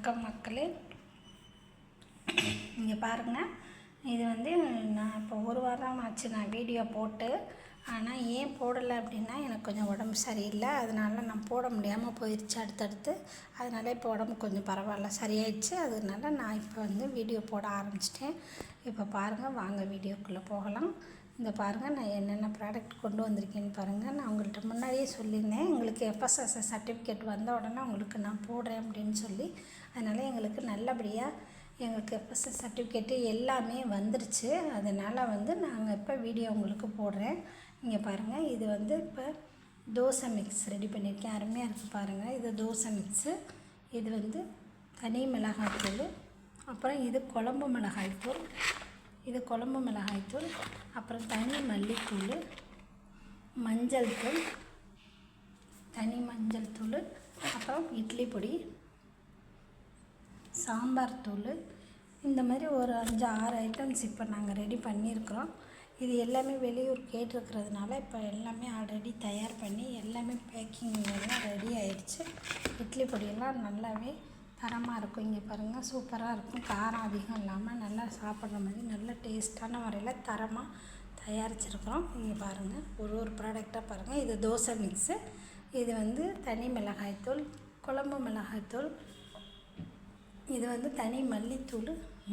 வணக்கம் மக்களே. இங்கே பாருங்கள், இது வந்து நான் இப்போ ஒரு வாரம் ஆச்சு நான் வீடியோ போட்டு. ஆனால் ஏன் போடலை அப்படின்னா, எனக்கு கொஞ்சம் உடம்பு சரியில்லை, அதனால நான் போட முடியாமல் போயிடுச்சு அடுத்தடுத்து. அதனால் இப்போ உடம்பு கொஞ்சம் பரவாயில்ல, சரியாயிடுச்சு. அதனால நான் இப்போ வந்து வீடியோ போட ஆரம்பிச்சிட்டேன். இப்போ பாருங்கள், வாங்க வீடியோக்குள்ளே போகலாம். இந்த பாருங்கள், நான் என்னென்ன ப்ராடக்ட் கொண்டு வந்திருக்கேன்னு பாருங்கள். நான் உங்கள்கிட்ட முன்னாடியே சொல்லியிருந்தேன், உங்களுக்கு எஃப்எஸ்எஸ்எஸ் சர்டிஃபிகேட் வந்த உடனே உங்களுக்கு நான் போடுறேன் அப்படின்னு சொல்லி. அதனால் எங்களுக்கு நல்லபடியாக எங்களுக்கு எஃப்எஸ்எஸ் சர்டிஃபிகேட்டு எல்லாமே வந்துருச்சு. அதனால் வந்து நாங்கள் இப்போ வீடியோ உங்களுக்கு போடுறேன். இங்கே பாருங்கள், இது வந்து இப்போ தோசை மிக்ஸ் ரெடி பண்ணியிருக்கேன். அருமையாக இருக்குது பாருங்கள். இது தோசை மிக்ஸு, இது வந்து தனி மிளகாய்த்தூள், அப்புறம் இது குழம்பு மிளகாய்த்தூள், இது குழம்பு மிளகாய்த்தூள், அப்புறம் தனி மல்லித்தூள், மஞ்சள் தூள், தனி மஞ்சள் தூள், அப்புறம் இட்லி பொடி, சாம்பார் தூள். இந்த மாதிரி ஒரு 5-6 ஐட்டம்ஸ் இப்போ நாங்கள் ரெடி பண்ணியிருக்கிறோம். இது எல்லாமே வெளியூர் கேட்டிருக்கிறதுனால இப்போ எல்லாமே ஆல்ரெடி தயார் பண்ணி எல்லாமே பேக்கிங் எல்லாம் ரெடி ஆயிடுச்சு. இட்லி பொடியெல்லாம் நல்லாவே தரமாக இருக்கும். இங்கே பாருங்கள், சூப்பராக இருக்கும். காரம் அதிகம் இல்லாமல் நல்லா சாப்பிட்ற மாதிரி நல்ல டேஸ்ட்டான முறையில் தரமாக தயாரிச்சிருக்கிறோம். இங்கே பாருங்கள், ஒரு ப்ராடக்டாக பாருங்கள். இது தோசை மிக்ஸு, இது வந்து தனி மிளகாய்த்தூள், குழம்பு மிளகாய்த்தூள், இது வந்து தனி மல்லித்தூள்,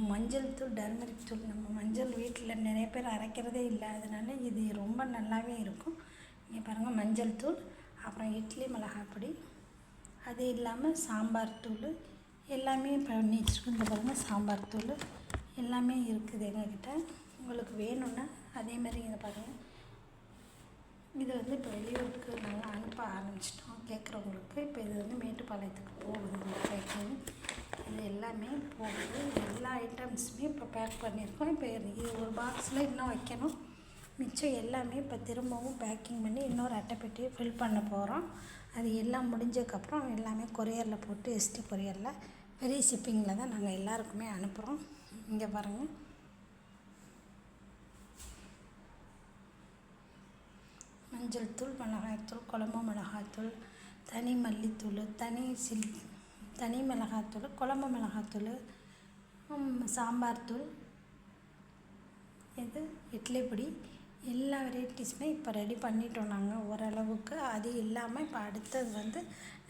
மஞ்சள் தூள், டர்மரிக் தூள். நம்ம மஞ்சள் வீட்டில் நிறைய பேர் அரைக்கிறதே இல்லை, அதனால இது ரொம்ப நல்லாவே இருக்கும். இங்கே பாருங்கள், மஞ்சள் தூள், அப்புறம் இட்லி மிளகாய் பொடி, அது இல்லாமல் சாம்பார் தூள் எல்லாமே பண்ணி வச்சுருக்கோம். இந்த பாருங்கள், சாம்பார் தூள் எல்லாமே இருக்குது எங்கக்கிட்ட. உங்களுக்கு வேணும்னா அதேமாதிரி இதை பாருங்கள். இது வந்து இப்போ வெளியூருக்கு நாங்கள் அனுப்ப ஆரம்பிச்சிட்டோம் கேட்குறவங்களுக்கு. இப்போ இது வந்து மேட்டுப்பாளையத்துக்கு போகுது. இந்த பேக்கிங் இது எல்லாமே போகுது. எல்லா ஐட்டம்ஸுமே இப்போ பேக் பண்ணியிருக்கோம். இப்போ இது ஒரு பாக்ஸில் இன்னும் வைக்கணும். மிச்சம் எல்லாமே இப்போ திரும்பவும் பேக்கிங் பண்ணி இன்னொரு அட்டைப்பெட்டியை ஃபில் பண்ண போகிறோம். அது எல்லாம் முடிஞ்சதுக்கப்புறம் எல்லாமே கொரியரில் போட்டு எஸ்டி கொரியரில் பெரிய ஷிப்பிங்கில் தான் நாங்கள் எல்லாருக்குமே அனுப்புகிறோம். இங்கே பாருங்கள், மஞ்சள் தூள், மிளகாய்த்தூள், குழம்பு மிளகாய்த்தூள், தனி மல்லித்தூள், தனி மிளகாய்த்தூள், குழம்பு மிளகாய்த்தூள், சாம்பார் தூள், இது இட்லி பொடி, எல்லா வெரைட்டிஸுமே இப்போ ரெடி பண்ணிட்டோம் நாங்கள் ஓரளவுக்கு. அது இல்லாமல் இப்போ அடுத்தது வந்து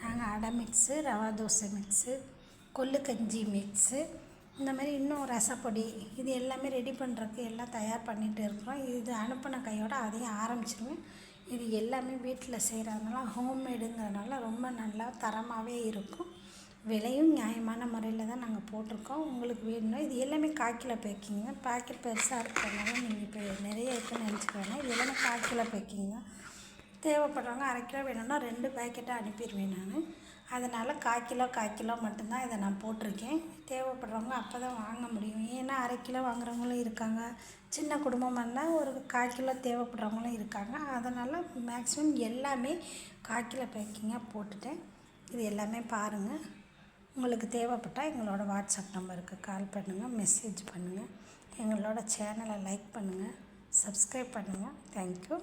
நாங்கள் அடை மிக்ஸு, ரவா தோசை மிக்ஸு, கொள்ளு கஞ்சி மிக்ஸு, இந்த மாதிரி இன்னும் ரசப்பொடி, இது எல்லாமே ரெடி பண்ணுறதுக்கு எல்லாம் தயார் பண்ணிகிட்டு இருக்கிறோம். இது அனுப்பின கையோடு அதையும் ஆரம்பிச்சிருவேன். இது எல்லாமே வீட்டில் செய்கிறதுனால ஹோம்மேடுங்கிறதுனால ரொம்ப நல்லா தரமாகவே இருக்கும். விலையும் நியாயமான முறையில் தான் நாங்கள் போட்டிருக்கோம். உங்களுக்கு வேணும்னா இது எல்லாமே 1/4 கிலோ பேக்கிங்க. பாக்கெட் பெருசாக இருக்கிறதுனால நீங்கள் இப்போ நிறைய இருக்குன்னு நினச்சிக்கோங்க. இது எல்லாமே 1/4 கிலோ பேக்கிங்க. தேவைப்படுறவங்க 1/2 கிலோ வேணும்னா 2 பேக்கெட்டாக அனுப்பிடுவேன் நான். அதனால் 1/4 கிலோ மட்டும்தான் இதை நான் போட்டிருக்கேன். தேவைப்படுறவங்க அப்போ தான் வாங்க முடியும். ஏன்னா 1/2 கிலோ வாங்குறவங்களும் இருக்காங்க, சின்ன குடும்பமாக இருந்தால் ஒரு 1/4 கிலோ தேவைப்படுறவங்களும் இருக்காங்க. அதனால் மேக்ஸிமம் எல்லாமே 1/4 கிலோ பேக்கிங்காக போட்டுட்டேன். இது எல்லாமே பாருங்கள். உங்களுக்கு தேவைப்பட்டால் எங்களோட வாட்ஸ்அப் நம்பருக்கு கால் பண்ணுங்கள், மெசேஜ் பண்ணுங்கள். எங்களோட சேனலை லைக் பண்ணுங்கள், சப்ஸ்கிரைப் பண்ணுங்கள். தேங்க்யூ.